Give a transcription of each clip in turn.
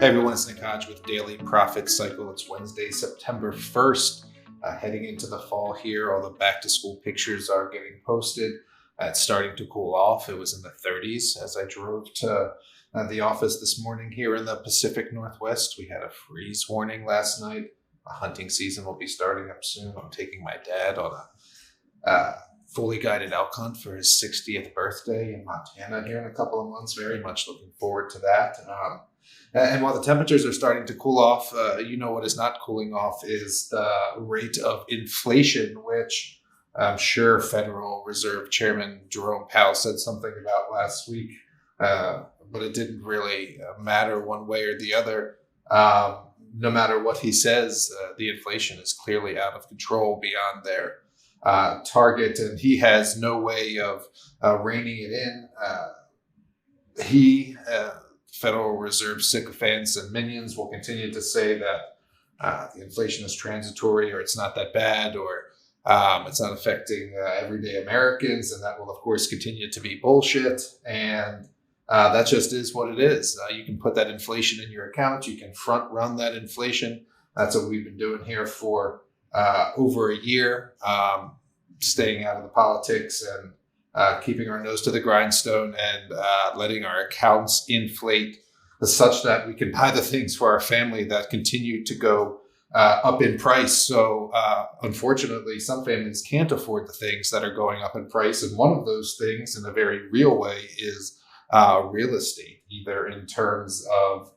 Hey everyone, it's Nick Hodge with Daily Profit Cycle. It's Wednesday, September 1st. Heading into the fall here, all the back to school pictures are getting posted. It's starting to cool off. It was in the 30s as I drove to the office this morning here in the Pacific Northwest. We had a freeze warning last night. Hunting season will be starting up soon. I'm taking my dad on a fully guided elk hunt for his 60th birthday in Montana here in a couple of months. Very much looking forward to that. And while the temperatures are starting to cool off, what is not cooling off is the rate of inflation, which I'm sure Federal Reserve Chairman Jerome Powell said something about last week, but it didn't really matter one way or the other. No matter what he says, the inflation is clearly out of control beyond their target, and he has no way of reining it in. Federal Reserve sycophants and minions will continue to say that the inflation is transitory, or it's not that bad, or it's not affecting everyday Americans, and that will, of course, continue to be bullshit. And that just is what it is. You can put that inflation in your account. You can front run that inflation. That's what we've been doing here for over a year, staying out of the politics and keeping our nose to the grindstone and letting our accounts inflate such that we can buy the things for our family that continue to go up in price. So unfortunately, some families can't afford the things that are going up in price. And one of those things in a very real way is real estate, either in terms of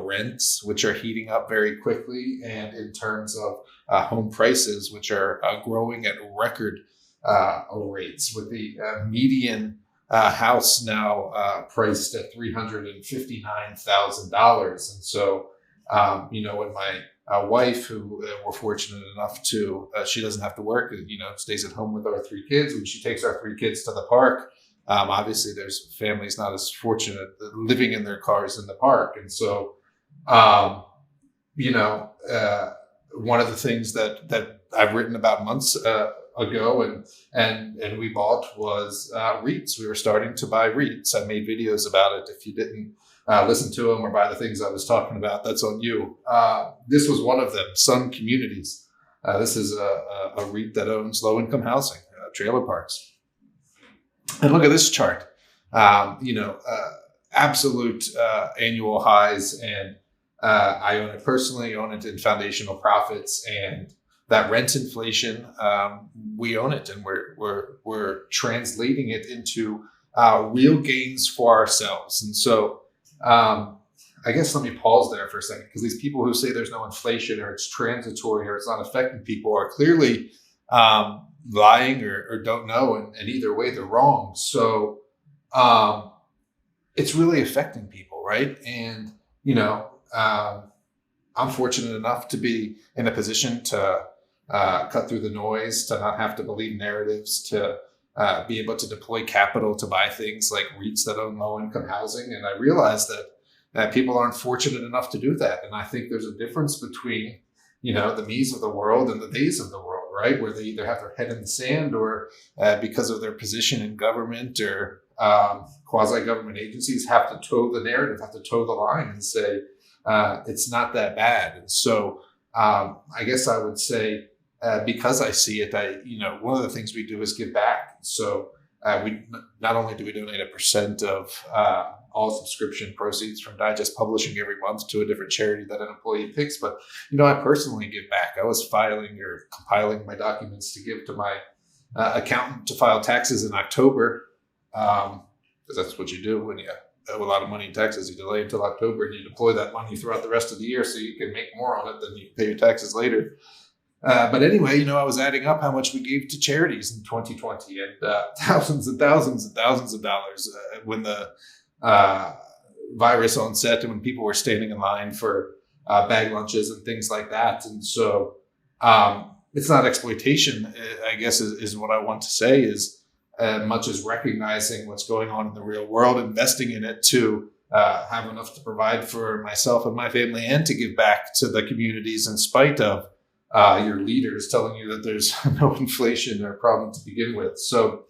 rents, which are heating up very quickly, and in terms of home prices, which are growing at record rates, with the median house now priced at $359,000. And so, when my wife, who we're fortunate enough to, she doesn't have to work, stays at home with our three kids. When she takes our three kids to the park, obviously there's families not as fortunate living in their cars in the park. And so, one of the things that I've written about months ago and we bought was REITs. We were starting to buy REITs. I made videos about it. If you didn't listen to them or buy the things I was talking about, that's on you. This was one of them, Sun Communities. This is a REIT that owns low-income housing, trailer parks. And look at this chart. Absolute annual highs, and I own it personally, own it in foundational profits, and that rent inflation, we own it, and we're translating it into real gains for ourselves. And so, I guess let me pause there for a second, because these people who say there's no inflation, or it's transitory, or it's not affecting people, are clearly lying or don't know, and either way they're wrong. So it's really affecting people, right? And I'm fortunate enough to be in a position to cut through the noise, to not have to believe narratives, to be able to deploy capital to buy things like REITs that own low-income housing. And I realize that people aren't fortunate enough to do that. And I think there's a difference between, the me's of the world and the they's of the world, right? Where they either have their head in the sand, or because of their position in government or quasi-government agencies, have to toe the narrative, have to toe the line and say, it's not that bad. And so I guess I would say, because I see it, one of the things we do is give back. So we not only do we donate 1% of all subscription proceeds from Digest Publishing every month to a different charity that an employee picks, but I personally give back. I was compiling my documents to give to my accountant to file taxes in October, because that's what you do when you have a lot of money in taxes. You delay until October, and you deploy that money throughout the rest of the year so you can make more on it than you pay your taxes later. But anyway, I was adding up how much we gave to charities in 2020, and thousands and thousands and thousands of dollars when the virus onset, and when people were standing in line for bag lunches and things like that. And so it's not exploitation, I guess, is what I want to say, is much as recognizing what's going on in the real world, investing in it to have enough to provide for myself and my family, and to give back to the communities in spite of your leaders telling you that there's no inflation or problem to begin with. So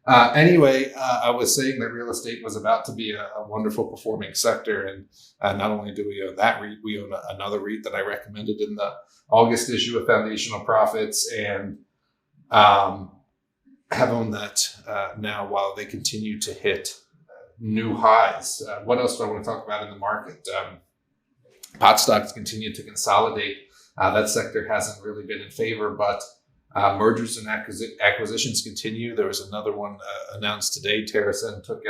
Anyway, I was saying that real estate was about to be a wonderful performing sector. And not only do we own that REIT, we own another REIT that I recommended in the August issue of Foundational Profits, and have owned that now while they continue to hit new highs. What else do I want to talk about in the market? Pot stocks continue to consolidate. That sector hasn't really been in favor, but mergers and acquisitions continue. There was another one announced today. TerraSen took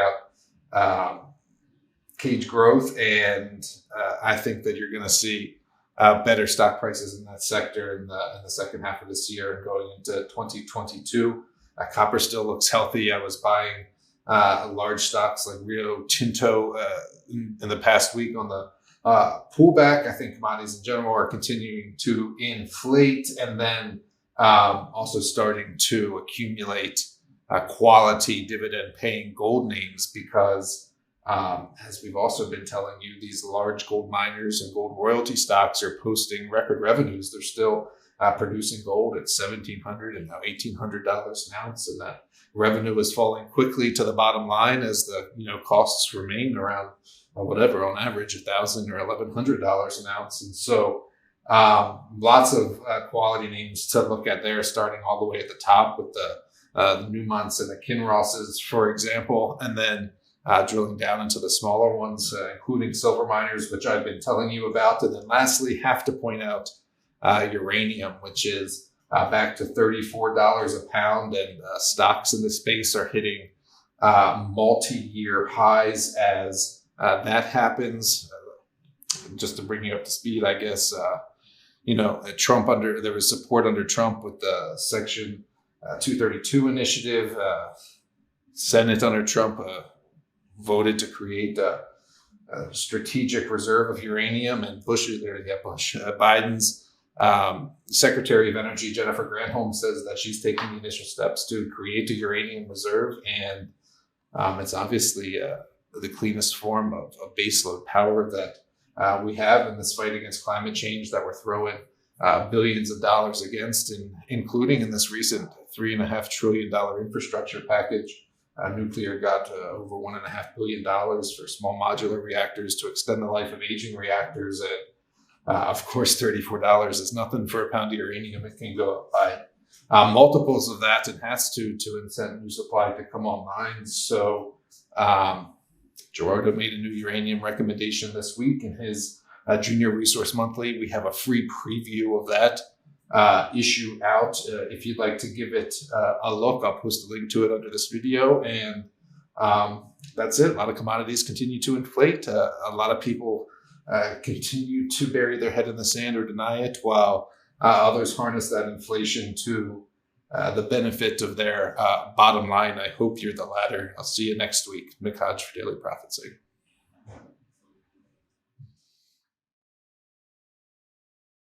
out Cage Growth, and I think that you're going to see better stock prices in that sector in the second half of this year and going into 2022. Copper still looks healthy. I was buying large stocks like Rio Tinto in the past week on the pullback. I think commodities in general are continuing to inflate, and then also starting to accumulate quality dividend paying gold names, because as we've also been telling you, these large gold miners and gold royalty stocks are posting record revenues. They're still producing gold at $1,700 and now $1,800 an ounce, and that revenue is falling quickly to the bottom line as the costs remain around whatever, on average $1,000 or $1,100 an ounce. And so lots of quality names to look at there, starting all the way at the top with the Newmonts and the Kinrosses, for example, and then drilling down into the smaller ones, including silver miners, which I've been telling you about. And then lastly, have to point out uranium, which is back to $34 a pound, and stocks in the space are hitting multi-year highs as that happens. Just to bring you up to speed, I guess, there was support under Trump with the Section 232 initiative. Senate under Trump voted to create a strategic reserve of uranium, and Biden's Secretary of Energy, Jennifer Granholm, says that she's taking the initial steps to create a uranium reserve. And it's obviously the cleanest form of baseload power that we have in this fight against climate change that we're throwing billions of dollars against, including in this recent $3.5 trillion infrastructure package. Nuclear got over $1.5 billion for small modular reactors to extend the life of aging reactors. And of course, $34 is nothing for a pound of uranium. It can go up by multiples of that, and has to incent new supply to come online. So Gerardo made a new uranium recommendation this week in his Junior Resource Monthly. We have a free preview of that issue out. If you'd like to give it a look, I'll post a link to it under this video. And that's it. A lot of commodities continue to inflate. A lot of people continue to bury their head in the sand or deny it, while others harness that inflation to the benefit of their bottom line. I hope you're the latter. I'll see you next week. Mikaj for Daily Profit Sig.